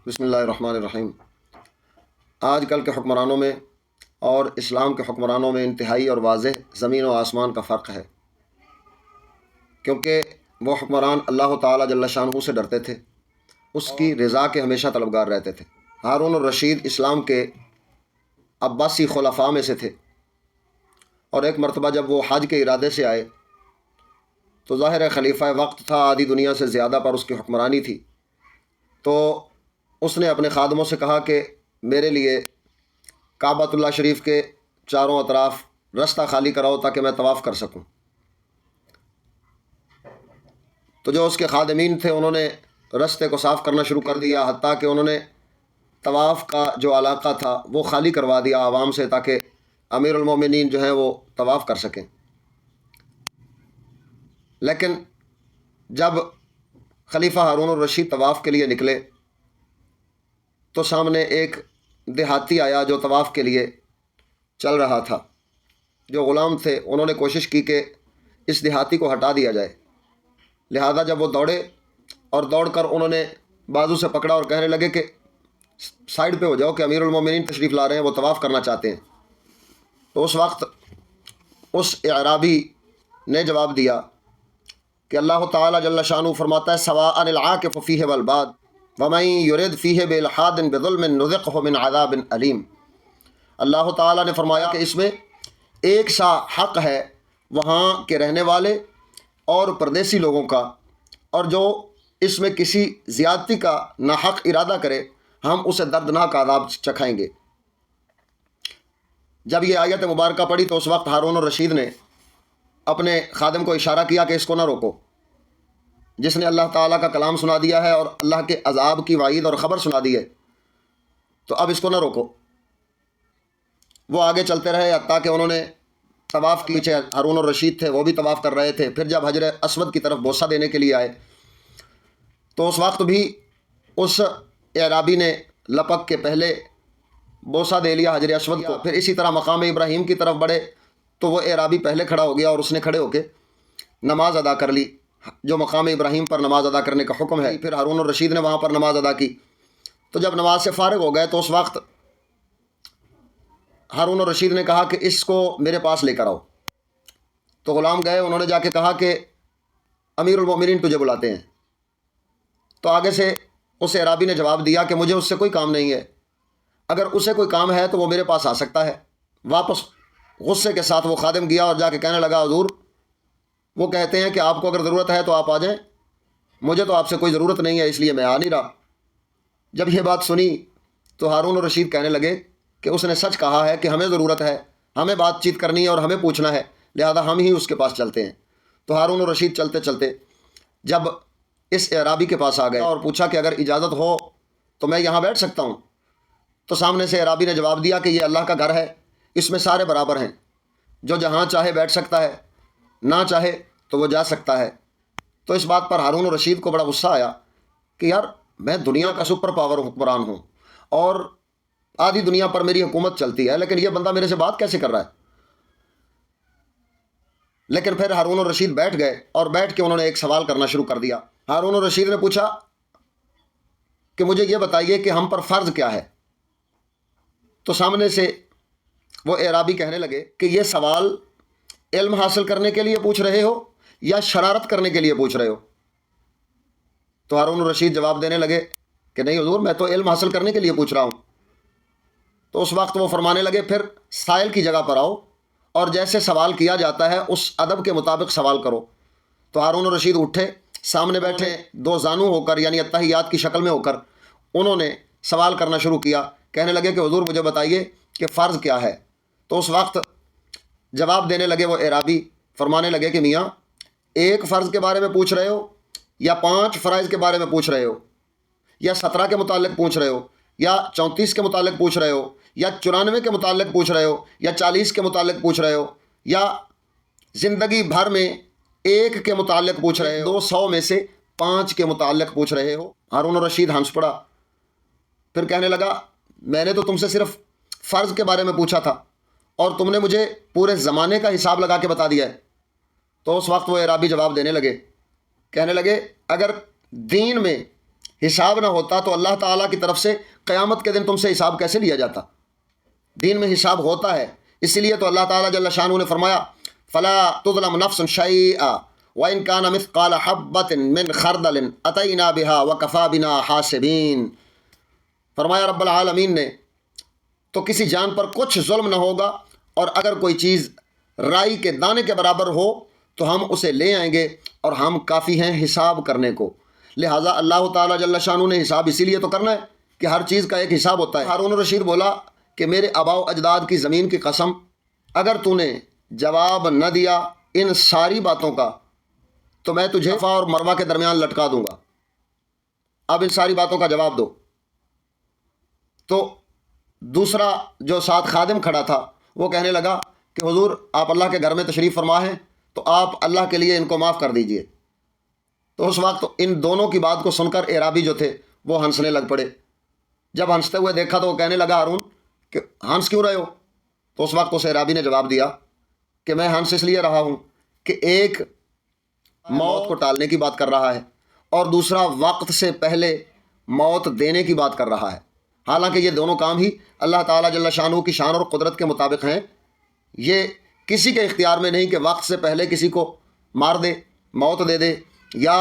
بسم اللہ الرحمن الرحیم۔ آج کل کے حکمرانوں میں اور اسلام کے حکمرانوں میں انتہائی اور واضح زمین و آسمان کا فرق ہے، کیونکہ وہ حکمران اللہ تعالیٰ جل شانہ سے ڈرتے تھے، اس کی رضا کے ہمیشہ طلبگار رہتے تھے۔ ہارون الرشید اسلام کے عباسی خلفاء میں سے تھے، اور ایک مرتبہ جب وہ حج کے ارادے سے آئے تو ظاہر ہے خلیفہ وقت تھا، آدھی دنیا سے زیادہ پر اس کی حکمرانی تھی، تو اس نے اپنے خادموں سے کہا کہ میرے لیے کعبۃ اللہ شریف کے چاروں اطراف رستہ خالی کراؤ تاکہ میں طواف کر سکوں۔ تو جو اس کے خادمین تھے انہوں نے رستے کو صاف کرنا شروع کر دیا، حتیٰ کہ انہوں نے طواف کا جو علاقہ تھا وہ خالی کروا دیا عوام سے، تاکہ امیر المومنین جو ہیں وہ طواف کر سکیں۔ لیکن جب خلیفہ ہارون الرشید طواف کے لیے نکلے تو سامنے ایک دیہاتی آیا جو طواف کے لیے چل رہا تھا۔ جو غلام تھے انہوں نے کوشش کی کہ اس دیہاتی کو ہٹا دیا جائے، لہذا جب وہ دوڑے اور دوڑ کر انہوں نے بازو سے پکڑا اور کہنے لگے کہ سائڈ پہ ہو جاؤ کہ امیر المومنین تشریف لا رہے ہیں، وہ طواف کرنا چاہتے ہیں۔ تو اس وقت اس اعرابی نے جواب دیا کہ اللہ تعالیٰ جل شانہ فرماتا ہے سواء العاکف فیہ والباد ومن یرد فیہ بالحاد بظلم نذقہ من عذاب علیم۔ اللہ تعالیٰ نے فرمایا کہ اس میں ایک سا حق ہے وہاں کے رہنے والے اور پردیسی لوگوں کا، اور جو اس میں کسی زیادتی کا ناحق ارادہ کرے ہم اسے دردناک عذاب چکھائیں گے۔ جب یہ آیت مبارکہ پڑھی تو اس وقت ہارون الرشید نے اپنے خادم کو اشارہ کیا کہ اس کو نہ روکو، جس نے اللہ تعالیٰ کا کلام سنا دیا ہے اور اللہ کے عذاب کی وعید اور خبر سنا دی ہے، تو اب اس کو نہ روکو۔ وہ آگے چلتے رہے حتیٰ کہ انہوں نے طواف کے پیچھے ہارون الرشید تھے، وہ بھی طواف کر رہے تھے۔ پھر جب حجر اسود کی طرف بوسہ دینے کے لیے آئے تو اس وقت بھی اس اعرابی نے لپک کے پہلے بوسہ دے لیا حجر اسود کو۔ پھر اسی طرح مقام ابراہیم کی طرف بڑھے تو وہ اعرابی پہلے کھڑا ہو گیا اور اس نے کھڑے ہو کے نماز ادا کر لی، جو مقام ابراہیم پر نماز ادا کرنے کا حکم ہے۔ پھر ہارون الرشید نے وہاں پر نماز ادا کی۔ تو جب نماز سے فارغ ہو گئے تو اس وقت ہارون الرشید نے کہا کہ اس کو میرے پاس لے کر آؤ۔ تو غلام گئے، انہوں نے جا کے کہا کہ امیر المومنین تجھے بلاتے ہیں۔ تو آگے سے اس اعرابی نے جواب دیا کہ مجھے اس سے کوئی کام نہیں ہے، اگر اسے کوئی کام ہے تو وہ میرے پاس آ سکتا ہے۔ واپس غصے کے ساتھ وہ خادم گیا اور جا کے کہنے لگا حضور وہ کہتے ہیں کہ آپ کو اگر ضرورت ہے تو آپ آ جائیں، مجھے تو آپ سے کوئی ضرورت نہیں ہے، اس لیے میں آ نہیں رہا۔ جب یہ بات سنی تو ہارون الرشید کہنے لگے کہ اس نے سچ کہا ہے کہ ہمیں ضرورت ہے، ہمیں بات چیت کرنی ہے اور ہمیں پوچھنا ہے، لہذا ہم ہی اس کے پاس چلتے ہیں۔ تو ہارون الرشید چلتے چلتے جب اس اعرابی کے پاس آ گئے اور پوچھا کہ اگر اجازت ہو تو میں یہاں بیٹھ سکتا ہوں، تو سامنے سے اعرابی نے جواب دیا کہ یہ اللہ کا گھر ہے، اس میں سارے برابر ہیں، جو جہاں چاہے بیٹھ سکتا ہے، نہ چاہے تو وہ جا سکتا ہے۔ تو اس بات پر ہارون الرشید کو بڑا غصہ آیا کہ یار میں دنیا کا سپر پاور حکمران ہوں اور آدھی دنیا پر میری حکومت چلتی ہے، لیکن یہ بندہ میرے سے بات کیسے کر رہا ہے۔ لیکن پھر ہارون الرشید بیٹھ گئے اور بیٹھ کے انہوں نے ایک سوال کرنا شروع کر دیا۔ ہارون الرشید نے پوچھا کہ مجھے یہ بتائیے کہ ہم پر فرض کیا ہے۔ تو سامنے سے وہ اعرابی کہنے لگے کہ یہ سوال علم حاصل کرنے کے لیے پوچھ رہے ہو یا شرارت کرنے کے لیے پوچھ رہے ہو؟ تو ہارون الرشید جواب دینے لگے کہ نہیں حضور میں تو علم حاصل کرنے کے لیے پوچھ رہا ہوں۔ تو اس وقت وہ فرمانے لگے پھر سائل کی جگہ پر آؤ اور جیسے سوال کیا جاتا ہے اس ادب کے مطابق سوال کرو۔ تو ہارون الرشید اٹھے، سامنے بیٹھے دو زانو ہو کر یعنی اتحیات کی شکل میں ہو کر انہوں نے سوال کرنا شروع کیا، کہنے لگے کہ حضور مجھے بتائیے کہ فرض کیا ہے۔ تو اس وقت جواب دینے لگے وہ اعرابی، فرمانے لگے کہ میاں ایک فرض کے بارے میں پوچھ رہے ہو یا 5 فرائض کے بارے میں پوچھ رہے ہو، یا 17 کے متعلق پوچھ رہے ہو، یا 34 کے متعلق پوچھ رہے ہو، یا 94 کے متعلق پوچھ رہے ہو، یا 40 کے متعلق پوچھ رہے ہو، یا زندگی بھر میں 1 کے متعلق پوچھ رہے ہو، 200 میں سے 5 کے متعلق پوچھ رہے ہو۔ ہارون الرشید ہنس پڑا، پھر کہنے لگا میں نے تو تم سے صرف فرض کے بارے میں پوچھا تھا اور تم نے مجھے پورے زمانے کا حساب لگا کے بتا دیا ہے۔ تو اس وقت وہ اعرابی جواب دینے لگے، کہنے لگے اگر دین میں حساب نہ ہوتا تو اللہ تعالیٰ کی طرف سے قیامت کے دن تم سے حساب کیسے لیا جاتا؟ دین میں حساب ہوتا ہے، اسی لیے تو اللہ تعالیٰ جل شانہ نے فرمایا فلا تظلم نفس شیئا وإن كان مثقال حبة من خردل أتينا بها وكفى بنا حاسبين۔ فرمایا رب العالمین نے تو کسی جان پر کچھ ظلم نہ ہوگا، اور اگر کوئی چیز رائی کے دانے کے برابر ہو تو ہم اسے لے آئیں گے، اور ہم کافی ہیں حساب کرنے کو۔ لہٰذا اللہ تعالیٰ جل شانہ نے حساب اسی لیے تو کرنا ہے کہ ہر چیز کا ایک حساب ہوتا ہے۔ ہارون الرشید بولا کہ میرے آباء و اجداد کی زمین کی قسم، اگر تو نے جواب نہ دیا ان ساری باتوں کا تو میں تجھے صفا اور مروہ کے درمیان لٹکا دوں گا۔ اب ان ساری باتوں کا جواب دو۔ تو دوسرا جو ساتھ خادم کھڑا تھا وہ کہنے لگا کہ حضور آپ اللہ کے گھر میں تشریف فرما ہیں تو آپ اللہ کے لیے ان کو معاف کر دیجئے۔ تو اس وقت ان دونوں کی بات کو سن کر اعرابی جو تھے وہ ہنسنے لگ پڑے۔ جب ہنستے ہوئے دیکھا تو وہ کہنے لگا ہارون کہ ہنس کیوں رہے ہو؟ تو اس وقت اس اعرابی نے جواب دیا کہ میں ہنس اس لیے رہا ہوں کہ ایک موت کو ٹالنے کی بات کر رہا ہے اور دوسرا وقت سے پہلے موت دینے کی بات کر رہا ہے، حالانکہ یہ دونوں کام ہی اللہ تعالیٰ جل شانہ کی شان اور قدرت کے مطابق ہیں۔ یہ کسی کے اختیار میں نہیں کہ وقت سے پہلے کسی کو مار دے، موت دے دے، یا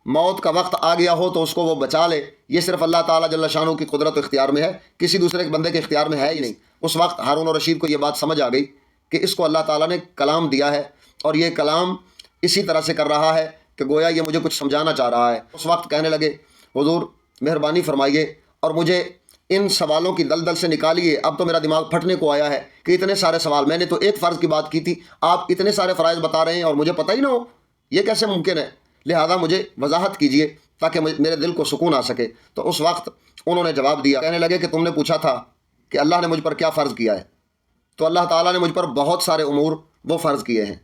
موت کا وقت آ گیا ہو تو اس کو وہ بچا لے۔ یہ صرف اللہ تعالیٰ جل شانہ کی قدرت و اختیار میں ہے، کسی دوسرے کے بندے کے اختیار میں ہے ہی نہیں۔ اس وقت ہارون الرشید کو یہ بات سمجھ آ گئی کہ اس کو اللہ تعالیٰ نے کلام دیا ہے، اور یہ کلام اسی طرح سے کر رہا ہے کہ گویا یہ مجھے کچھ سمجھانا چاہ رہا ہے۔ اس وقت کہنے لگے حضور مہربانی فرمائیے اور مجھے ان سوالوں کی دلدل سے نکالیے، اب تو میرا دماغ پھٹنے کو آیا ہے کہ اتنے سارے سوال، میں نے تو ایک فرض کی بات کی تھی، آپ اتنے سارے فرائض بتا رہے ہیں اور مجھے پتہ ہی نہ ہو، یہ کیسے ممکن ہے؟ لہذا مجھے وضاحت کیجئے تاکہ میرے دل کو سکون آ سکے۔ تو اس وقت انہوں نے جواب دیا، کہنے لگے کہ تم نے پوچھا تھا کہ اللہ نے مجھ پر کیا فرض کیا ہے، تو اللہ تعالیٰ نے مجھ پر بہت سارے امور وہ فرض کیے ہیں،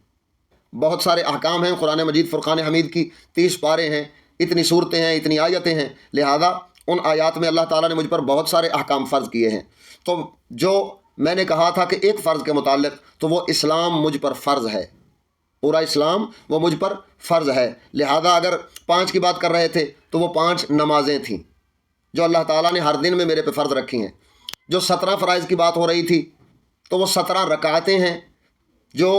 بہت سارے احکام ہیں۔ قرآن مجید فرقان حمید کی 30 پارے ہیں، اتنی صورتیں ہیں، اتنی آیتیں ہیں، لہذا ان آیات میں اللہ تعالیٰ نے مجھ پر بہت سارے احکام فرض کیے ہیں۔ تو جو میں نے کہا تھا کہ ایک فرض کے متعلق تو وہ اسلام مجھ پر فرض ہے، پورا اسلام وہ مجھ پر فرض ہے۔ لہذا اگر 5 کی بات کر رہے تھے تو وہ 5 نمازیں تھیں جو اللہ تعالیٰ نے ہر دن میں میرے پہ فرض رکھی ہیں۔ جو 17 فرائض کی بات ہو رہی تھی تو وہ 17 رکعتیں ہیں جو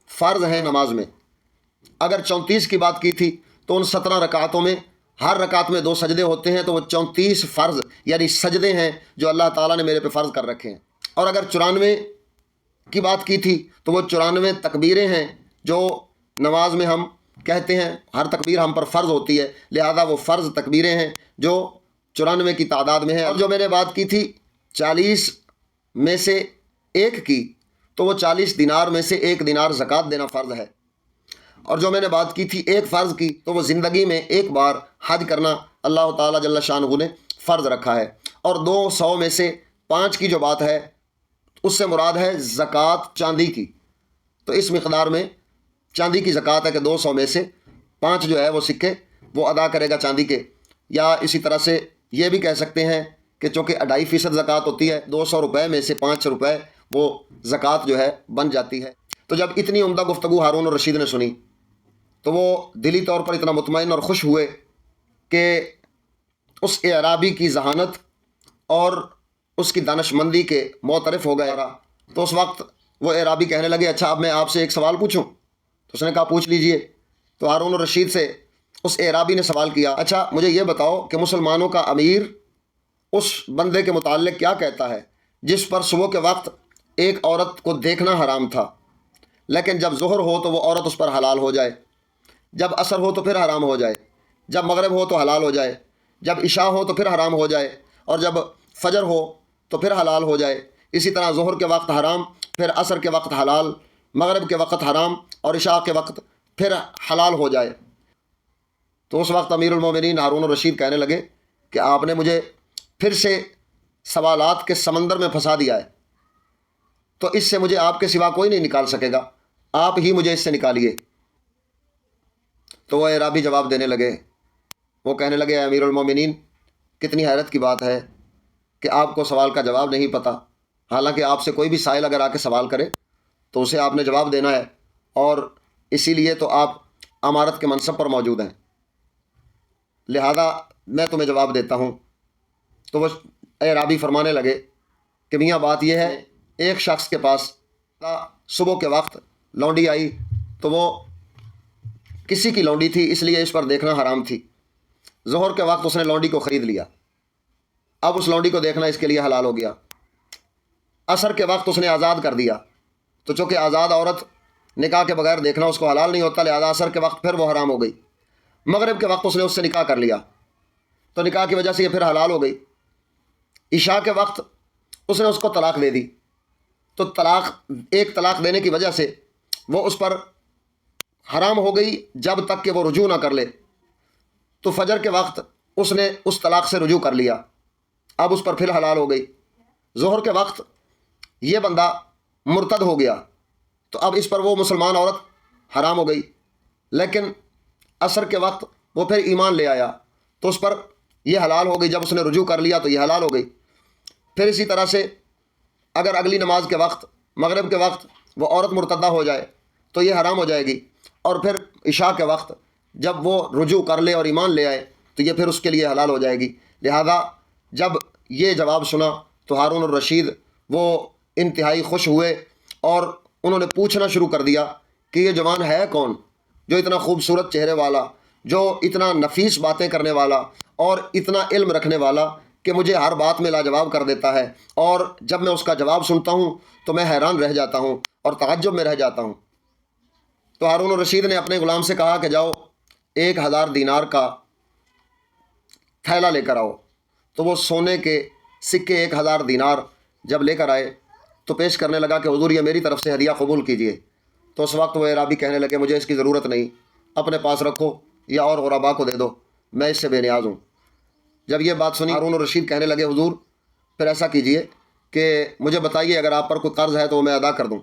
فرض ہیں نماز میں۔ اگر 34 کی بات کی تھی تو ان 17 رکعتوں میں ہر رکعت میں 2 سجدے ہوتے ہیں، تو وہ 34 فرض یعنی سجدے ہیں جو اللہ تعالیٰ نے میرے پہ فرض کر رکھے ہیں۔ اور اگر 94 کی بات کی تھی تو وہ 94 تکبیریں ہیں جو نماز میں ہم کہتے ہیں، ہر تکبیر ہم پر فرض ہوتی ہے، لہذا وہ فرض تکبیریں ہیں جو 94 کی تعداد میں ہیں۔ اور جو میں نے بات کی تھی 40 میں سے 1 کی، تو وہ 40 دینار میں سے 1 دینار زکوٰۃ دینا فرض ہے۔ اور جو میں نے بات کی تھی 1 فرض کی، تو وہ زندگی میں 1 بار حج کرنا اللہ تعالیٰ جل شانہ نے فرض رکھا ہے۔ اور 200 میں سے 5 کی جو بات ہے اس سے مراد ہے زکوٰۃ چاندی کی، تو اس مقدار میں چاندی کی زکوٰۃ ہے کہ 200 میں سے 5 جو ہے وہ سکے وہ ادا کرے گا چاندی کے۔ یا اسی طرح سے یہ بھی کہہ سکتے ہیں کہ چونکہ 2.5% زکوٰۃ ہوتی ہے، 200 روپے میں سے 5 روپے وہ زکوٰۃ جو ہے بن جاتی ہے۔ تو جب اتنی عمدہ گفتگو ہارون الرشید نے سنی تو وہ دلی طور پر اتنا مطمئن اور خوش ہوئے کہ اس اعرابی کی ذہانت اور اس کی دانشمندی کے معترف ہو گئے۔ تو اس وقت وہ اعرابی کہنے لگے اچھا اب میں آپ سے ایک سوال پوچھوں؟ تو اس نے کہا پوچھ لیجئے۔ تو ہارون الرشید سے اس اعرابی نے سوال کیا اچھا مجھے یہ بتاؤ کہ مسلمانوں کا امیر اس بندے کے متعلق کیا کہتا ہے جس پر صبح کے وقت ایک عورت کو دیکھنا حرام تھا، لیکن جب ظہر ہو تو وہ عورت اس پر حلال ہو جائے، جب عصر ہو تو پھر حرام ہو جائے، جب مغرب ہو تو حلال ہو جائے، جب عشاء ہو تو پھر حرام ہو جائے، اور جب فجر ہو تو پھر حلال ہو جائے۔ اسی طرح ظہر کے وقت حرام، پھر عصر کے وقت حلال، مغرب کے وقت حرام، اور عشاء کے وقت پھر حلال ہو جائے۔ تو اس وقت امیر المومنین ہارون الرشید کہنے لگے کہ آپ نے مجھے پھر سے سوالات کے سمندر میں پھنسا دیا ہے، تو اس سے مجھے آپ کے سوا کوئی نہیں نکال سکے گا، آپ ہی مجھے اس سے نکالیے۔ تو وہ اعرابی جواب دینے لگے، وہ کہنے لگے امیر المومنین کتنی حیرت کی بات ہے کہ آپ کو سوال کا جواب نہیں پتہ، حالانکہ آپ سے کوئی بھی سائل اگر آ کے سوال کرے تو اسے آپ نے جواب دینا ہے، اور اسی لیے تو آپ امارت کے منصب پر موجود ہیں۔ لہذا میں تمہیں جواب دیتا ہوں۔ تو وہ اعرابی فرمانے لگے کہ میاں بات یہ ہے، ایک شخص کے پاس صبح کے وقت لونڈی آئی، تو وہ کسی کی لونڈی تھی، اس لیے اس پر دیکھنا حرام تھی۔ ظہر کے وقت اس نے لونڈی کو خرید لیا، اب اس لونڈی کو دیکھنا اس کے لیے حلال ہو گیا۔ عصر کے وقت اس نے آزاد کر دیا، تو چونکہ آزاد عورت نکاح کے بغیر دیکھنا اس کو حلال نہیں ہوتا، لہذا عصر کے وقت پھر وہ حرام ہو گئی۔ مغرب کے وقت اس نے اس سے نکاح کر لیا، تو نکاح کی وجہ سے یہ پھر حلال ہو گئی۔ عشاء کے وقت اس نے اس کو طلاق دے دی، تو ایک طلاق دینے کی وجہ سے وہ اس پر حرام ہو گئی جب تک کہ وہ رجوع نہ کر لے۔ تو فجر کے وقت اس نے اس طلاق سے رجوع کر لیا، اب اس پر پھر حلال ہو گئی۔ ظہر کے وقت یہ بندہ مرتد ہو گیا، تو اب اس پر وہ مسلمان عورت حرام ہو گئی، لیکن عصر کے وقت وہ پھر ایمان لے آیا تو اس پر یہ حلال ہو گئی، جب اس نے رجوع کر لیا تو یہ حلال ہو گئی۔ پھر اسی طرح سے اگر اگلی نماز کے وقت مغرب کے وقت وہ عورت مرتدہ ہو جائے تو یہ حرام ہو جائے گی، اور پھر عشاء کے وقت جب وہ رجوع کر لے اور ایمان لے آئے تو یہ پھر اس کے لیے حلال ہو جائے گی۔ لہذا جب یہ جواب سنا تو ہارون الرشید وہ انتہائی خوش ہوئے، اور انہوں نے پوچھنا شروع کر دیا کہ یہ جوان ہے کون، جو اتنا خوبصورت چہرے والا، جو اتنا نفیس باتیں کرنے والا اور اتنا علم رکھنے والا کہ مجھے ہر بات میں لاجواب کر دیتا ہے، اور جب میں اس کا جواب سنتا ہوں تو میں حیران رہ جاتا ہوں اور تعجب میں رہ جاتا ہوں۔ تو ہارون الرشید نے اپنے غلام سے کہا کہ جاؤ 1000 دینار کا تھیلا لے کر آؤ۔ تو وہ سونے کے سکے 1000 دینار جب لے کر آئے تو پیش کرنے لگا کہ حضور یہ میری طرف سے ہدیہ قبول کیجیے۔ تو اس وقت وہ اعرابی کہنے لگے مجھے اس کی ضرورت نہیں، اپنے پاس رکھو یا اور غربا کو دے دو، میں اس سے بے نیاز ہوں۔ جب یہ بات سنی ہارون الرشید کہنے لگے حضور پھر ایسا کیجیے کہ مجھے بتائیے اگر آپ پر کوئی قرض ہے تو وہ میں ادا کر دوں۔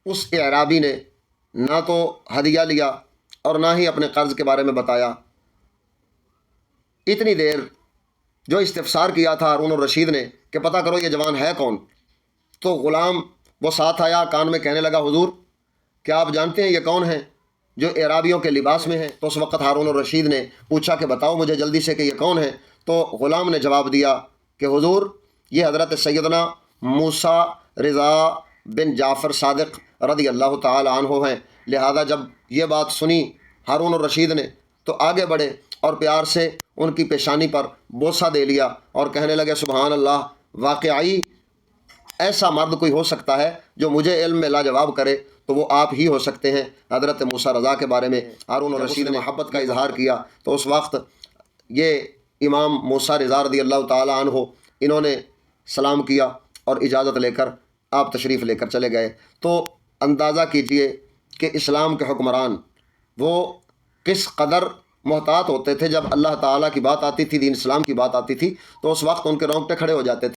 اس اعرابی نے نہ تو ہدیہ لیا اور نہ ہی اپنے قرض کے بارے میں بتایا۔ اتنی دیر جو استفسار کیا تھا ہارون الرشید نے کہ پتہ کرو یہ جوان ہے کون، تو غلام وہ ساتھ آیا، کان میں کہنے لگا حضور کیا آپ جانتے ہیں یہ کون ہیں جو اعرابیوں کے لباس میں ہیں؟ تو اس وقت ہارون الرشید نے پوچھا کہ بتاؤ مجھے جلدی سے کہ یہ کون ہیں۔ تو غلام نے جواب دیا کہ حضور یہ حضرت سیدنا موسیٰ رضا بن جعفر صادق رضی اللہ تعالی عنہ ہیں۔ لہذا جب یہ بات سنی ہارون الرشید نے تو آگے بڑھے اور پیار سے ان کی پیشانی پر بوسہ دے لیا اور کہنے لگے سبحان اللہ، واقعی ایسا مرد کوئی ہو سکتا ہے جو مجھے علم میں لاجواب کرے تو وہ آپ ہی ہو سکتے ہیں۔ حضرت موسیٰ رضا کے بارے میں ہارون الرشید نے محبت کا اظہار کیا تو اس وقت یہ امام موسیٰ رضا رضی اللہ تعالی عنہ انہوں نے سلام کیا اور اجازت لے کر آپ تشریف لے کر چلے گئے۔ تو اندازہ کیجئے کہ اسلام کے حکمران وہ کس قدر محتاط ہوتے تھے، جب اللہ تعالیٰ کی بات آتی تھی، دین اسلام کی بات آتی تھی تو اس وقت ان کے رونگٹے کھڑے ہو جاتے تھے۔